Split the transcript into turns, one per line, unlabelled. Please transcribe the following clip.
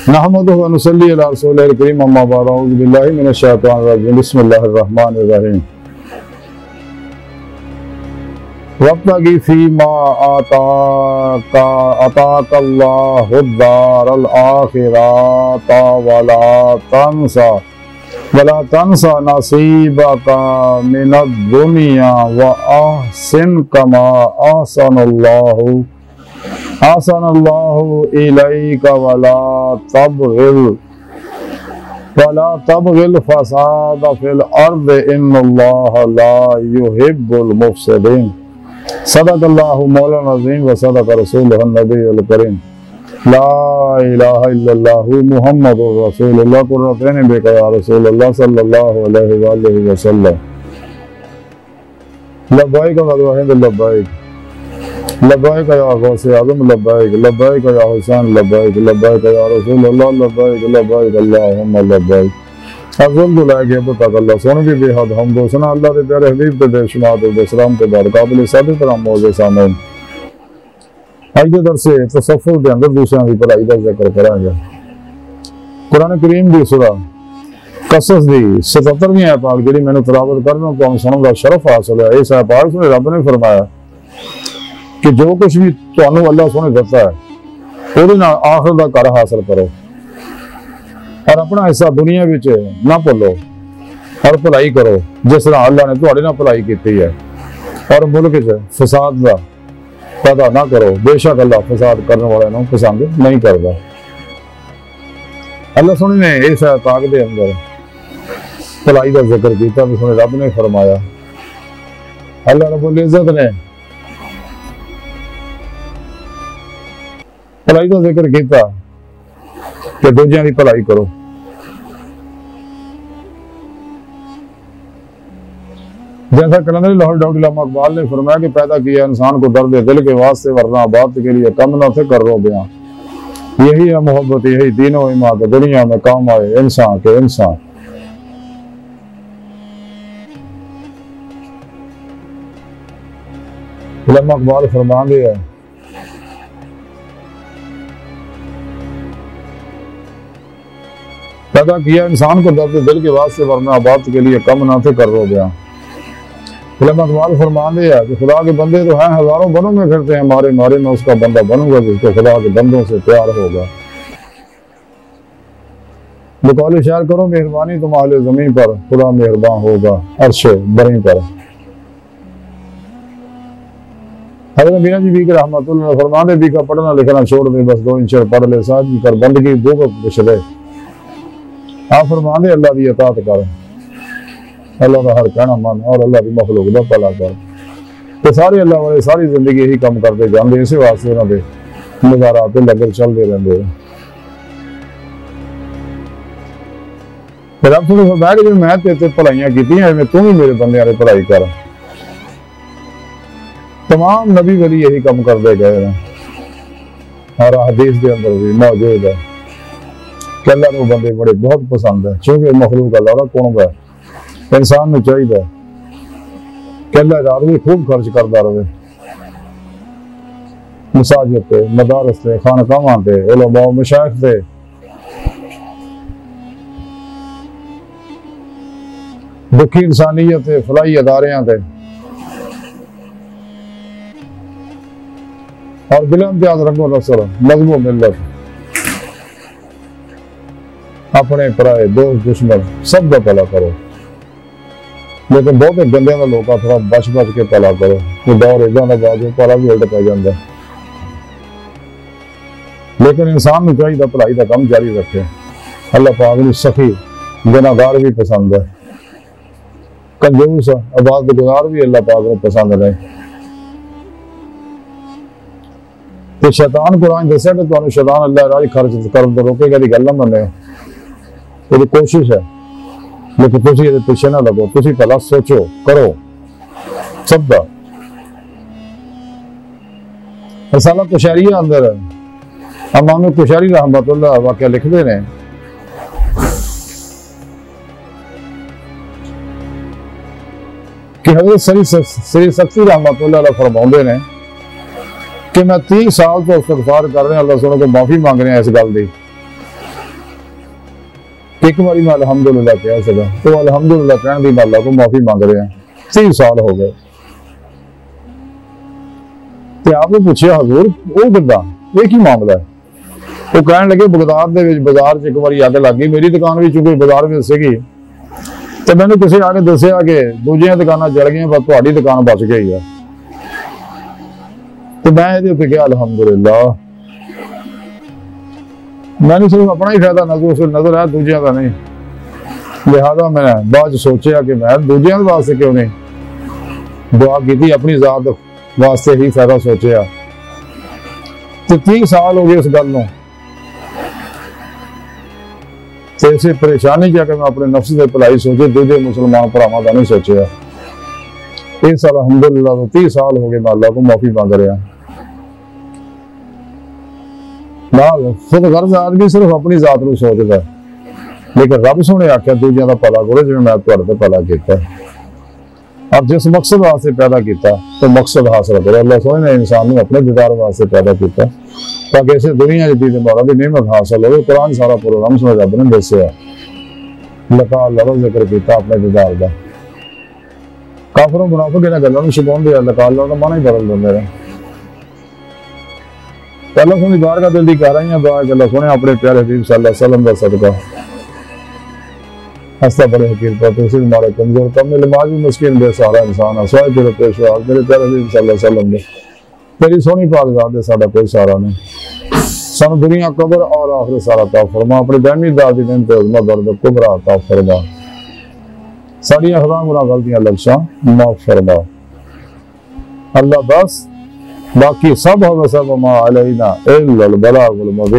नहमदुहु व नुसल्ली अला रसूलिल करीम अम्मा बाद अऊज़ु बिल्लाहि मिनश शैतानिर रजीम बिस्मिल्लाहिर रहमानिर रहीम वब्तगी फीमा अताकल्लाहु दारल आखिरता वला तंसा नसीबका मिनद दुनिया व अहसिन कमा अहसनल्लाहु इलैका वला तबगिल फसाद फिल अर्द इन्नल्लाह ला युहिब्बुल मुफसिदीन सदक़ल्लाहु मौलाना अज़ीम व सदक़ रसूलुहुन नबियुल करीम ला इलाहा इल्लल्लाहु मुहम्मदुर रसूलुल्लाह कुर्रतैन बिका या रसूलल्लाह सल्लल्लाहु अलैहि वसल्लम लब्बैक व लब्बैक लब्बैक या गौसे आज़म लब्बैक लब्बैक या हुसैन लब्बैक लब्बैक या रसूलल्लाह लब्बैक लब्बैक अल्लाहुम्मा लब्बैक अफ़ज़ल दुलाए तक अल्लाह सोने भी बेहद हमदो सना अल्लाह के प्यारे हबीब ते बेशुमार दरूद सलाम ते बाद काबिल सादिक़ तरह मौजूद सामने आज के दरसे तसव्वुफ़ के अंदर दूसरों की भलाई का जिक्र करांगे। कुरान करीम की सूरा कसस की 77वीं आयत पाक जी मैंने तिलावत करना तो सुनने का शरफ हासिल है। इस आयत पाक में रब ने फरमाया कि जो कुछ भी तुहानू अल्लाह सोने दिता है वो आखिर का घर हासिल करो और अपना हिस्सा दुनिया विच ना भुलो और भलाई करो जिस तरह अल्लाह ने तुहाडे नाल भलाई की है और मुल्क च फसाद का पैदा ना करो बेशक अल्लाह फसाद करने वाले को पसंद नहीं करता। अल्लाह सोने ने इस आयत पाक के अंदर भलाई का जिक्र किया तो सोने रब ने फरमाया अल्लाह रब्बुल इज्जत ने भलाई का जिक्र किया कि दूजियां की भलाई करो। जैसा कलंदरी लाहौर डॉक्टर इलामा इकबाल ने फरमाया कि पैदा किया इंसान को दर्द दिल के वास्ते वरना बात के लिए कम न थे कर रो बयां यही है मोहब्बत यही तीनों ईमान के दुनिया में काम आए इंसान के इंसान। इलामा इकबाल फरमाते हैं पैदा किया इंसान को दर्द दिल के वास्ते वरना बात के लिए कम न थे कर रो बयां। इकबाल फरमाते हैं कि खुदा के बंदे तो हैं हजारों बनों में फिरते हैं मारे मारे में उसका बंदा बनूंगा जिसको खुदा के बंदों से प्यार होगा। बकौल शायर करो मेहरबानी तुम आहले जमीन पर खुदा मेहरबान होगा अर्श बरी पर। हज़रत मीना जी भी रहमतुल्लाह फरमाते भी का पढ़ना लिखना छोड़ दे बस 2 इंच पढ़ ले साथ कर बंदगी 2 वक्त पूछ ले। आप फरमाते अल्लाह की इताअत कर अल्लाह का हर कहना मन और अल्लाह की मखलूक का भला कर तो सारे अल्लाह वाले सारी जिंदगी यही काम करते जाते इस वास्ते उन्होंने नज़ारात लंगर चलते रहते हैं। रब थोड़ी फरमाया कि जो मैं तेरे भलाइयां कीतियां तू भी मेरे बंदियां की भलाई कर। तमाम नबी वली यही काम करते गए हैं और हदीस के अंदर भी मौजूद है कि अल्लाह को बंदे बड़े बहुत पसंद है क्योंकि मखलूक अल्लाह का कौन है। इंसान में चाहिए कि अल्लाह रात भी खूब खर्च करता रहे मसाजिद पे मदारस पे खानकावां पे उलमा मशाइख पे दुखी इंसानियत पे फलाई अदारियां पे और बिलाम्तियाज रंगो नस्ल मजहब मिल्लत अपने पराए दोस्त दुश्मन सब का भला करो लेकिन बहुत गंदियां का लोग थोड़ा बच बच के भला करो तो दौर इदा का बाजू भला भी उल्ट पै जाता। लेकिन इंसान को चाहिए भलाई का काम जारी रखे। अल्लाह पाक ने सखी गुनाहगार भी पसंद है कंजूस इबादत गुजार भी अल्लाह पाक को पसंद नहीं। तो शैतान कुरान दसा कि तुहानू शैतान अल्लाह राह खर्च करन तो रोकेगा दी गल ना मन्ने ये कोशिश है लेकिन तुम ये पीछे ना लगो तुम पहला सोचो करो सब का रसाला कुशैरिया अंदर इमाम कुशैरी रहमतुल्लाह वाकया लिखते हैं कि हज़रत श्री सख्ती रहमतुल्लाह अलैह फरमाते हैं कि मैं 30 साल तो इस्तग़फ़ार कर रहे हैं अल्लाह सुनो को माफ़ी मांग रहे हैं इस गल की एक बार मैं अलहमदुलिल्लाह कह सका, तो अलहमदुलिल्लाह कहने की मैं अल्लाह को माफी मांग रहा। 30 साल हो गए। तो आपने पूछा हजूर वो किदा, ये की मामला है? वो कह लगे बगदाद के बाजार च एक बार अग लग गई, मेरी दुकान भी चूंकि बाजार में सीगी, तो मैंने किसी आके दसिया कि दूजिया दुकाना जल गई पर तुहाडी दुकान बच गई है। तो मैं ये उत्ते गया अलहमदुलिल्लाह, मैंने सिर्फ अपना ही फायदा नजर है, दूजिया का नहीं। लिहाजा मैंने बाद सोचा कि मैं दूजिया वास्ते क्यों नहीं दुआ की, अपनी जात वास्ते ही फायदा सोचा। तो 30 साल हो गए इस गल नूं, तो इसे परेशानी क्या कि मैं अपने नफ्स की भलाई सोचे, दूजे मुसलमान भरावां का नहीं सोचा। इस अलहमदुलिल्लाह 30 साल हो गए मैं अल्लाह को माफी मांग रहा। खुद गर्ज आदमी सिर्फ अपनी जात को सोचता है, लेकिन रब सोने आख्या दूजिया का भला करो जिवें मैं तुहाडे भला किया। और जिस मकसद वास्ते पैदा किया तो मकसद हासिल करो। अल्लाह सोने ने इंसान को अपने दीदार वास्ते पैदा किया ताकि इसे दुनिया की दीद मौला की नेमत हासिल हो। कुरान सारा प्रोग्राम सुने रब ने दसिया, लका अल्लाह जिक्र किया अपने दीदार का। काफरों मुनाफिक इन्हां गल्लां नूं छुपाउंदे आ, लका अल्लाह का माना ही बदल दिंदे ने। पहला सोनी बारगाह दिल दी कर रही हैं दुआ, अल्लाह सोने अपने प्यारे हबीब सल्लल्लाहु अलैहि वसल्लम का सदका हस्ता बड़े हकीर पर तुसी हमारे कमजोर कम लिमाजी मुस्किन बेसहारा इंसान असवाए तेरे पेश आ मेरे प्यारे हबीब सल्लल्लाहु अलैहि वसल्लम ने तेरी सोनी पाक जात दे साडा कोई सहारा नहीं। सानू दुनिया कब्र और आखिरत सारा अता फरमा, अपने दानी दाद दी नेमत उज़मा दर्द कुबरा अता फरमा, साड़ियां खता गुनाह गलतियां लफ्ज़ां माफ फरमा। अल्लाह बस बाकी सब हो सब मा अलैना इल्लल बलागुल मुबीन।